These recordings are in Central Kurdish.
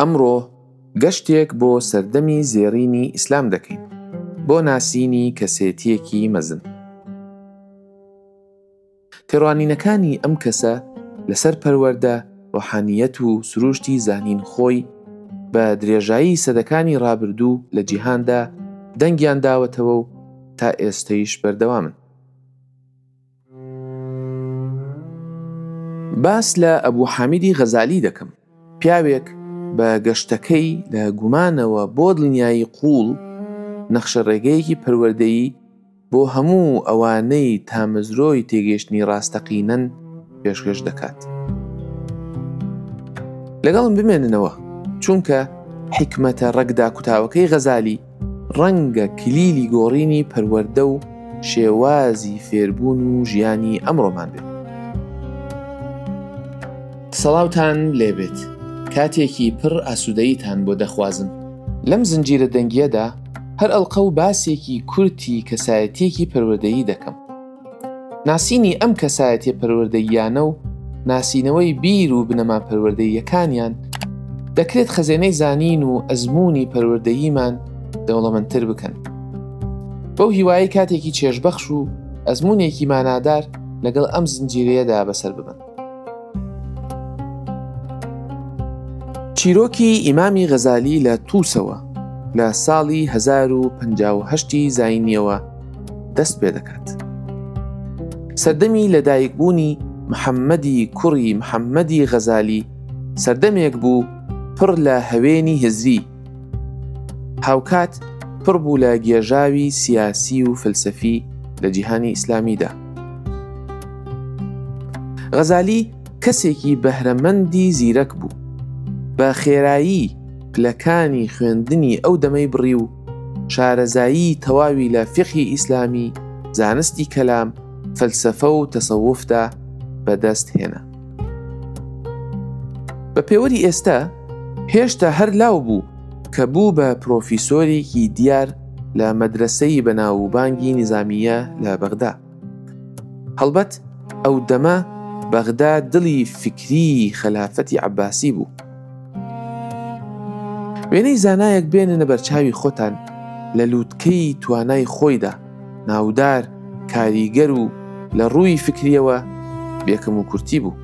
ئەمڕۆ گەشتێک بۆ سەردەمی زێڕینی ئیسلام دەکەین بۆ ناسینی کەسێتیەکی مەزن. تێڕوانینەکانی ئەم کەسە لەسەر پەروەردە، ڕۆحانیەت و سروشتی زانین خۆی بە درێژایی سەدەکانی ڕابردوو لە جیهاندا دەنگیان داوەتەوە و تا ئێستەیش بەردەوامن. باس لە ئەبوو حامیدی غەزالی دەکەم، پیاوێک بە گەشتەکەی لە گومانەوە بۆ دڵنیایی قوڵ نەخشە ڕێگەیەکی پەروەردەیی بۆ هەموو ئەوانەی تامەزرۆی تێگەیشتنی ڕاستەقینەن پێشکەش دەکات. لەگەڵم بمێننەوە، چونکە حیکمەتە ڕەگدا کوتاوەکەی غەزالی ڕەنگە کلیلی گۆڕینی پەروەردە و شێوازی فێربوون و ژیانی ئەمڕۆمان بێت. سەڵاوتان لێبێت، کاتێکی پڕ ئاسوودەییتان بۆ دەخوازم. لەم زنجیرە دەنگیەدا هەر ئەڵقە و باسێکی کورتی کەسایەتێکی پەروەردەیی دەکەم. ناسینی ئەم کەسایەتێ پەروەردەییانە و ناسینەوەی بیر و بنەما پەروەردەییەکانیان دەکرێت خەزێنەی زانین و ئەزموونی پەروەردەییمان دەوڵەمەندتر بکەن. بەو هیوایی کاتێکی چێژبەخش و ئەزموونێکی مانادار لەگەڵ ئەم زنجیرەیەدا بەسەر ببن. چیرۆکی ئیمامی غەزالی لە تووسەوە لە ساڵی 1058 زاینیەوە دەست پێ دەکات. سەردەمی لەدایکبوونی محەممەدی کوڕی محەممەدی غەزالی سەردەمێک بوو پڕ لە هەوێنی هزری، هاوکات پڕ بوو لە گێژاوی سیاسی و فلسەفی لە جیهانی ئیسلامیدا. غەزالی کەسێکی بەهرەمەندی زیرەک بوو، بە خێرایی پلەکانی خوێندنی ئەو دەمەی بڕی و شارەزایی تەواوی لە فقهی ئیسلامی، زانستی کەلام، فەلسەفە و تەسەووفدا بەدەست هێنا. بە پێوەری ئێستا هێشتا هەر لاو بوو کە بوو بە پرۆفیسۆرێکی دیار لە مەدرسەی بەناوبانگی نیزامیە لە بەغدا. هەڵبەت ئەو دەمە بەغدا دڵی فکری خەلافەتی عەباسی بوو. وێنەی زانایەک بێننە بەرچاوی خۆتان لە لووتکەی توانای خۆیدا، ناودار، کاریگەر و لە ڕووی فکریەوە بێکەم و کورتی بوو.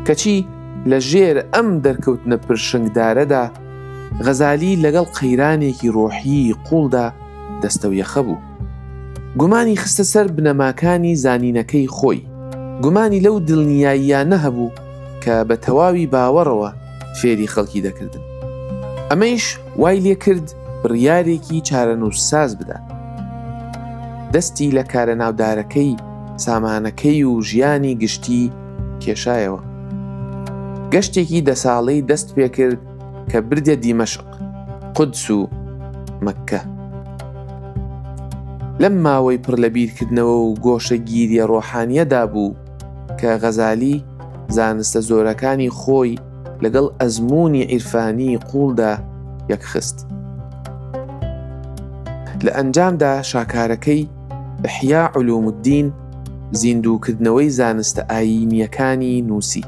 کەچی لە ژێر ئەم دەرکەوتنە پرشنگدارەدا غەزالی لەگەڵ قەیرانێکی ڕۆحی قوڵدا دەستەویەخە بوو. گومانی خستە سەر بنەماکانی زانینەکەی خۆی، گومانی لەو دڵنیاییانە هەبوو کە بە تەواوی باوەڕەوە فێری خەڵکی دەکردن. ئەمەیش وای لێ کرد بڕیارێکی چارەنووسساز بدات. دەستی لە کارە ناودارەکەی، سامانەکەی و ژیانی گشتی کێشایەوە. گەشتێکی دەساڵەی دەست پێ کرد کە بردە دیمەشق، قودس و مەککە. لەم ماوەی پڕ لە بیرکردنەوە و گۆشە گیریە ڕۆحانیەدا بوو کە غەزالی زانستە زۆرەکانی خۆی لەگەڵ ئەزموونی عیرفانی قوڵدا یەکخست. لە ئەنجامدا شاکارەکەی ئیحیا عولوم الدین زیندووکردنەوەی زانستە ئایینیەکانی نووسی.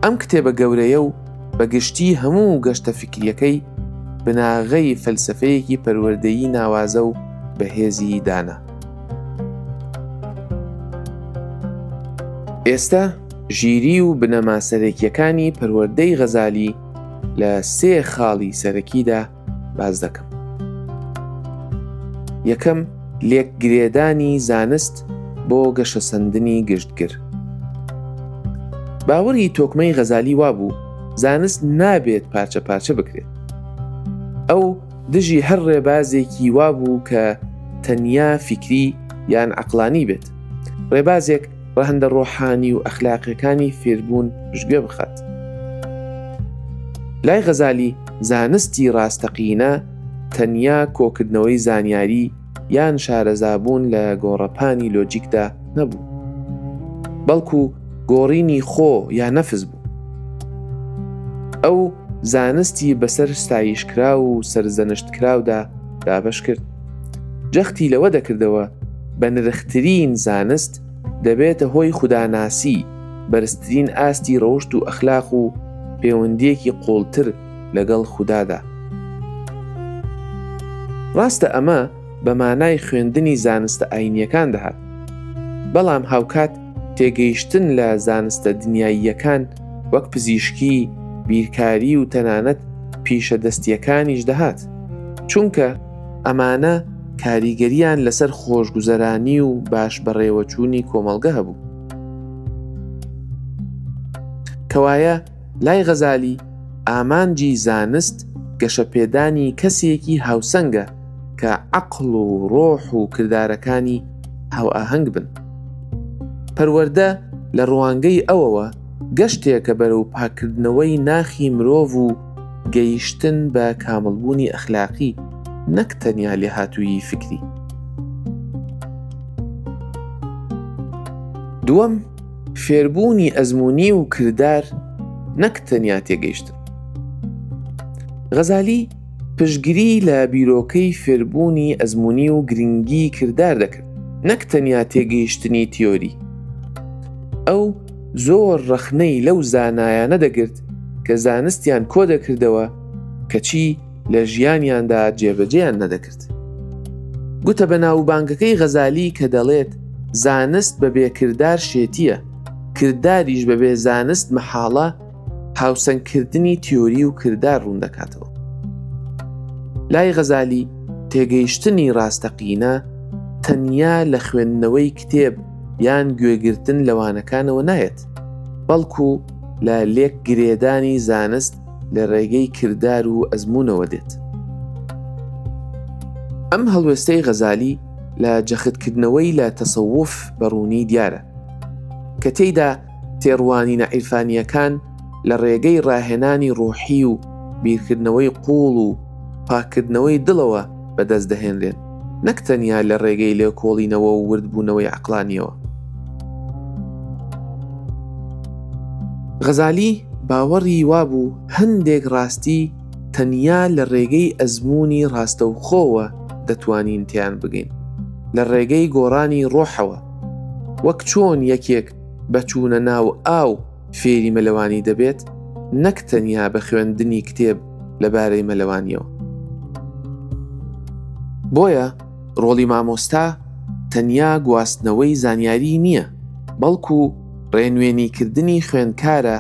ئەم کتێبە گەورەیە و بەگشتی هەموو گەشتە فکریەکەی بناغەی فەلسەفەیەکی پەروەردەیی ناوازە و بەهێزی دانا. ئێستا ژیری و بنەما سەرەکیەکانی پەروەردەی غەزالی لە 3 خاڵی سەرەکیدا باز دەکەم. یەکەم، لێکگرێدانی زانست بۆ گەشەسەندنی گشتگر. باوەڕی تۆکمەی غەزالی وابوو زانست نابێت پارچە پارچە بکرێت. ئەو دژی هەر ڕێبازێکی وابوو کە تەنیا فکری یان عەقڵانی بێت، ڕێبازێک ڕەهەندە ڕۆحانی و ئەخلاقیەکانی فێربوون پشتگوێ بخات. لای غەزالی زانستی ڕاستەقینە تەنیا کۆکردنەوەی زانیاری یان شارەزابوون لە گۆڕەپانی لۆجیکدا نەبوو، بەڵکو گۆڕینی خۆ یا نەفس بوو. ئەو زانستی بەسەر ستایشکرا و سەرزەنشتکراودا دابەش کرد. جەختی لەوە دەکردەوە بە نرخترین زانست دەبێتە هۆی خوداناسی، بەرزترین ئاستی ڕەوشت و ئەخلاق و پەیوەندیەکی قوڵتر لەگەڵ خودادا. ڕاستە ئەمە بە مانای خوێندنی زانستە ئاینیەکان دەهات، بەڵام هاوکات تێگەیشتن لە زانستە دنیاییەکان وەک پزیشکی، بیرکاری و تەنانەت پیشەدەستیەکانیش دەهات، چونکە ئەمانە کاریگەریان لەسەر خۆشگوزەرانی و باش بەڕێوەچوونی کۆمەڵگە هەبوو. کەوایە لای غەزالی ئامانجی زانست گەشەپێدانی کەسێکی هاوسەنگە کە عەقڵ و ڕۆح و کردارەکانی هاوئاهەنگ بن. پەروەردە لە ڕوانگەی ئەوەوە گەشتێکە بەرەو پاکردنەوەی ناخی مرۆڤ و گەیشتن بە کامەڵبوونی ئەخلاقی، نەک تەنیا لێهاتووی فکری. دووەم، فێربوونی ئەزموونی و کردار، نەک تەنیا تێگەیشتن. غەزالی پشتگیری لە بیرۆکەی فێربوونی ئەزموونی و گرنگی کردار دەکرد، نەک تەنیا تێگەیشتنی تیۆری. ئەو زۆر ڕەخنەی لەو زانایانە دەگرت کە زانستیان کۆ دەکردەوە کەچی لە ژیانیاندا جێبەجێیان نەدەکرد. گوتە بە ناوبانگەکەی غەزالی کە دەڵێت زانست بەبێ کردار شێتیە، کرداریش بەبێ زانست مەحاڵە، هاوسەنگکردنی تیۆری و کردار ڕوون دەکاتەوە. لای غەزالی تێگەیشتنی ڕاستەقینە تەنیا لە خوێندنەوەی کتێب یان گوێگرتن لەوانەکانەوە نایەت، بەڵکو لە لێک گرێدانی زانست لە ڕێگەی کردار و ئەزموونەوە دێت. ئەم هەڵوێستەی غەزالی لە جەختکردنەوەی لە تەسەووف بەڕوونی دیارە کە تێیدا تێڕوانینە عیرفانیەکان لە ڕێگەی ڕاهێنانی ڕۆحی و بیرکردنەوەی قوڵ و پاکردنەوەی دڵەوە بەدەست دەهێنرێن، نەک تەنیا لە ڕێگەی لێکۆڵینەوە و وردبوونەوەی عەقلانیەوە. غەزالی باوەڕی وابوو هەندێک ڕاستی تەنیا لە ڕێگەی ئەزموونی ڕاستەوخۆوە دەتوانین تیان بگەین، لە ڕێگەی گۆڕانی ڕۆحەوە، وەک چۆن یەکێک بەچوونە ناو ئاو فێری مەلەوانی دەبێت، نەک تەنیا بە خوێندنی کتێب لەبارەی مەلەوانیەوە. بۆیە ڕۆڵی مامۆستا تەنیا گواستنەوەی زانیاری نییە، بەڵکو ڕێنوێنیکردنی خوێندکارە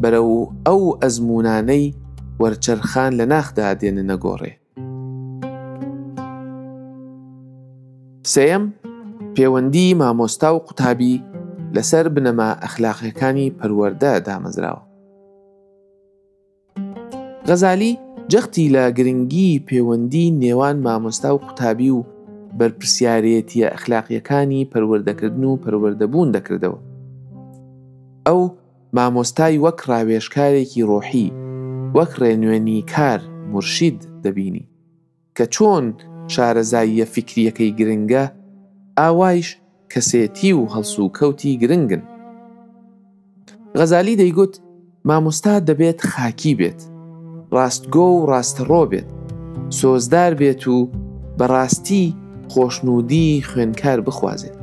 بەرەو ئەو ئەزموونانەی وەرچەرخان لە ناخدا دێننە گۆڕێ. سێیەم، پەیوەندی مامۆستا و قوتابی لەسەر بنەما ئەخلاقیەکانی پەروەردە دامەزراوە. غەزالی جەختی لە گرنگی پەیوەندی نێوان مامۆستا و قوتابی و بەرپرسیارەتیە ئەخلاقیەکانی پەروەردەکردن و پەروەردەبوون دەکردەوە. ئەو مامۆستای وەک ڕاوێژکارێکی ڕۆحی، وەک ڕێنوێنی کار مرشید دەبینی کە چۆن شارەزاییە فکریەکەی گرنگە، ئاوایش کەسێتی و هەڵسو و کەوتی گرنگن. غەزالی دەیگوت مامۆستا دەبێت خاکی بێت، ڕاستگۆ و ڕاستەڕۆ بێت، سۆزدار بێت و بەڕاستی خۆشنودی خوێنکار بخوازێت.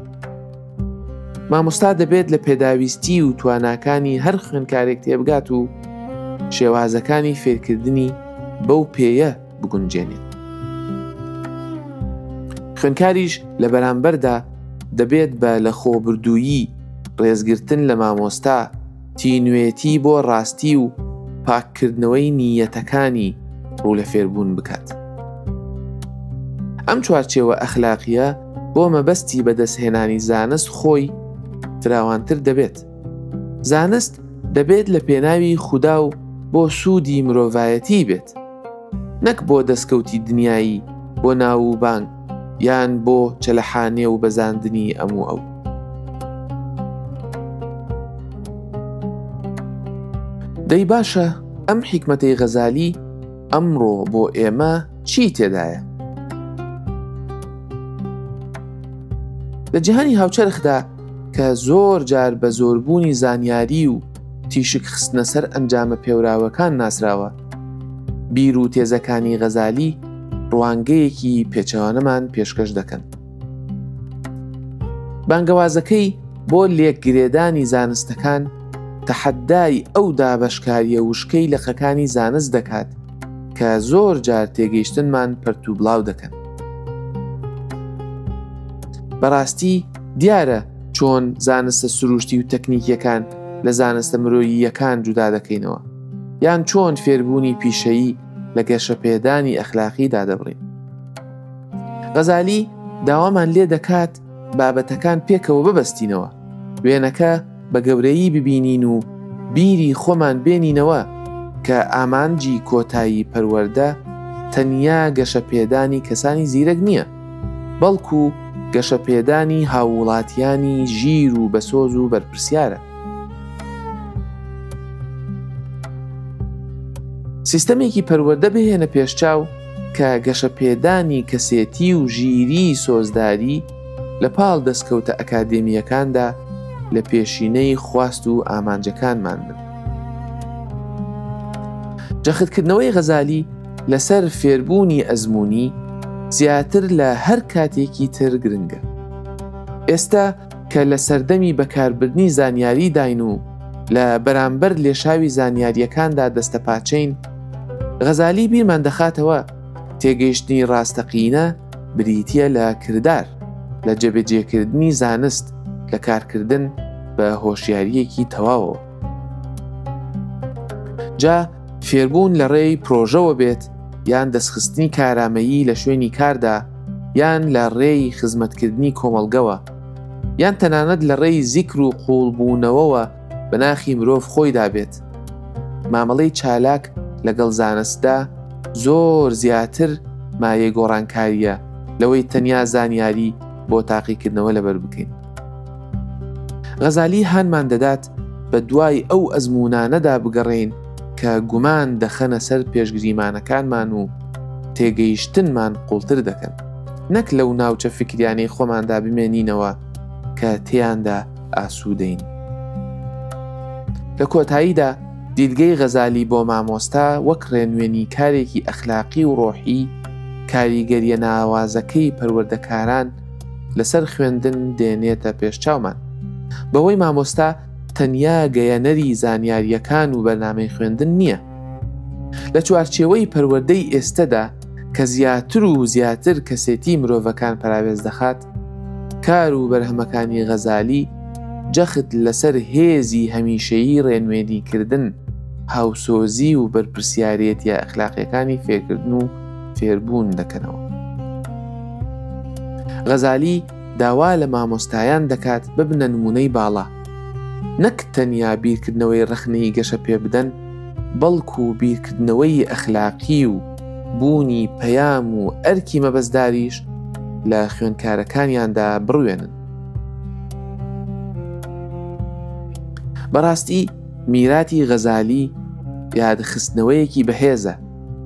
مامۆستا دەبێت لە پێداویستی و تواناکانی هەر خوێنکارێک تێبگات و شێوازەکانی فێرکردنی بەو پێیە بگونجێنێت. خوێنکاریش لە بەرامبەردا دەبێت بە لە خۆبردوویی ڕێزگرتن لە مامۆستا، تینوێتی بۆ ڕاستی و پاککردنەوەی نیەتەکانی ڕوو لە فێربوون بکات. ئەم چوارچێوە ئەخلاقیە بۆ مەبەستی بەدەستهێنانی زانست خۆی فراوانتر دەبێت. زانست دەبێت لە پێناوی خودا و بۆ سوودی مرۆڤایەتی بێت، نەک بۆ دەستکەوتی دنیایی، بۆ ناو و بانگ یان بۆ چەلەحانێ و بەزاندنی ئەموو ئەو. دەی باشە ئەم حیکمەتەی غەزالی ئەمڕۆ بۆ ئێمە چی تێدایە؟ لە جیهانی هاوچەرخدا کە زۆر جار بە زۆربوونی زانیاری و تیشک خستنە سەر ئەنجامە پێوراوەکان ناسراوە، بیر و تێزەکانی غەزالی ڕوانگەیەکی پێچەوانەمان پێشکەش دەکەن. بانگەوازەکەی بۆ لێکگرێدانی زانستەکان تەحەدای ئەو دابەشکاریە وشکەی لەخەکانی زانست دەکات کە زۆر جار تێگەیشتنمان پەرتو بڵاو دەکەن. بەڕاستی دیارە چۆن زانستە سروشتی و تەکنیکیەکان لە زانستە مرۆییەکان جودا دەکەینەوە، یان چۆن فێربوونی پیشەیی لە گەشەپێدانی ئەخلاقیدا دەبڕین. غەزالی داوامان لێ دەکات بابەتەکان پێکەوە ببەستینەوە، وێنەکە بە گەورەیی ببینین و بیری خۆمان بێنینەوە کە ئامانجی کۆتایی پەروەردە تەنیا گەشەپێدانی کەسانی زیرەک نییە، بەڵکو گەشەپێدانی هاووڵاتیانی ژیر و بەسۆز و بەرپرسیارە. سیستەمێکی پەروەردە بهێنە پێشچاو کە گەشەپێدانی کەسێتی و ژیری سۆزداری لە پاڵ دەستکەوتە ئەکادێمیەکاندا لە پێشینەی خواست و ئامانجەکانمان بن. جەختکردنەوەی غەزالی لەسەر فێربوونی ئەزموونی زیاتر لە هەر کاتێکی تر گرنگە. ئێستا کە لە سەردەمی بەکاربردنی زانیاری داین و لە بەرامبەر لێشاوی زانیاریەکاندا دەستەپاچەین، غەزالی بیرمان دەخاتەوە تێگەیشتنی ڕاستەقینە بریتیە لە کردار، لە جێبەجێکردنی زانست لە کارکردن بە هۆشیاریەکی تەواوەوە. جا فێربوون لە ڕێی پرۆژەوە بێت یان دەستخستنی کارامەیی لە شوێنی کاردا، یان لە ڕێی خزمەتکردنی کۆمەڵگەوە، یان تەنانەت لە ڕێی زیکر و قوڵبوونەوەوە بەناخی مرۆڤ خۆیدا بێت. مامەڵەی چالاک لەگەڵ زانستدا زۆر زیاتر مایەی گۆڕانکاریە لەوەی تەنیا زانیاری بۆ تاقیکردنەوە لەبەر بکەین. غەزالی هانمان دەدات بە دوای ئەو ئەزمونانەدا بگەڕێین کە گومان دەخەنە سەر پێشگریمانەکانمان و تێگەیشتنمان قوڵتر دەکەن، نەک لەو ناوچە فکریانەی خۆماندا بمێنینەوە کە تێیاندا ئاسوودەین. لە کۆتاییدا دیدگەی غەزالی بۆ مامۆستا وەک ڕێنوێنی کارێکی ئەخلاقی و ڕۆحی کاریگەریە ناوازەکەی پەروەردەکاران لەسەر خوێندن دێنێتە پێشچاومان، بەوەی مامۆستا تەنیا گەیەنەری زانیاریەکان و بەرنامەی خوێندن نییە. لە چوارچێوەی پەروەردەی ئێستەدا کە زیاتر و زیاتر کەسێتی مرۆڤەکان پەراوێز دەخات، کار و بەرهەمەکانی غەزالی جەخت لەسەر هێزی هەمیشەیی ڕێنوێنیکردن، هاوسۆزی و بەرپرسیارەتیە ئەخلاقیەکانی فێرکردن و فێربوون دەکەنەوە. غەزالی داوا لە مامۆستایان دەکات ببنە نمونەی باڵا، نەک تەنیا بیرکردنەوەی ڕەخنەی گەشە پێ بدەن، بەڵکو بیرکردنەوەی ئەخلاقی و بوونی پەیام و ئەرکی مەبەستداریش لە خوێندکارەکانیاندا بڕوێنن. بەڕاستی میراتی غەزالی یادخستنەوەیەکی بەهێزە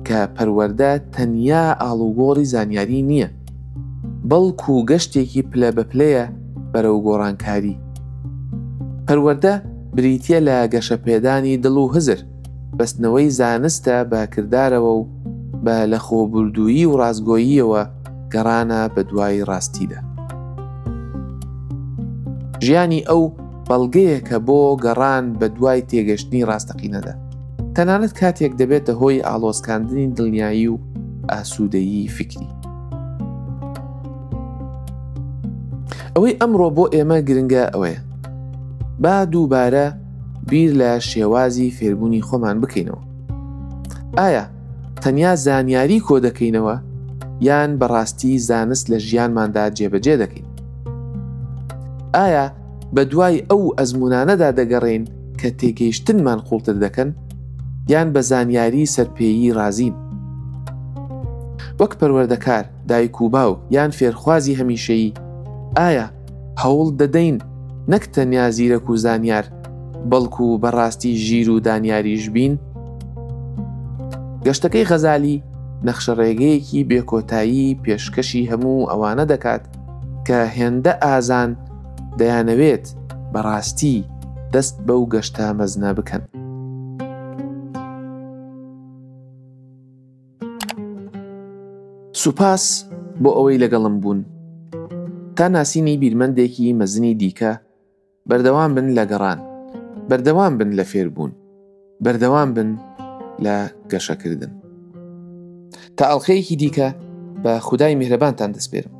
کە پەروەردە تەنیا ئاڵوگۆڕی زانیاری نییە، بەڵکو گەشتێکی پلە بەپلەیە بەرەو گۆڕانکاری. پەروەردە بریتیە لە گەشەپێدانی دڵ و هزر، بەستنەوەی زانستە بە کردارەوە و بە لە خۆبوردوویی و ڕازگۆییەوە گەڕانە بە دوای ڕاستیدا. ژیانی ئەو بەڵگەیەکە بۆ گەڕان بە دوای تێگەشتنی ڕاستەقینەدا، تەنانەت کاتێک دەبێتە هۆی ئاڵۆزکاندنی دڵنیایی و ئاسوودەیی فکری. ئەوەی ئەمڕۆ بۆ ئێمە گرنگە ئەوەیە با دووبارە بیر لە شێوازی فێربوونی خۆمان بکەینەوە. ئایا تەنیا زانیاری کۆ دەکەینەوە یان بەڕاستی زانست لە ژیانماندا جێبەجێ دەکەین؟ ئایا بە دوای ئەو ئەزمونانەدا دەگەڕێین کە تێگەیشتنمان قوڵتر دەکەن یان بە زانیاری سەرپێیی رازین؟ وەک پەروەردەکار، دایک و باوک یان فێرخوازی هەمیشەیی، ئایا هەوڵ دەدەین نەک تەنیا زیرەک و زانیار بەڵکو بەڕاستی ژیر و دانیاریش بین؟ گەشتەکەی غەزالی نەخشەڕێگەیەکی بێکۆتایی پێشکەشی هەموو ئەوانە دەکات کە هێندە ئازان دەیانەوێت بەڕاستی دەست بەو گەشتە مەزنە بکەن. سوپاس بۆ ئەوەی لەگەڵم بوون. تا ناسینی بیرمەندێکی مەزنی دیکە، بەردەوام بن لە گەڕان، بەردەوام بن لە فێربوون، بەردەوام بن لە گەشەکردن. تا ئەڵقەیەکی دیکە بە خودای میهرەبانتان دەسپێرم.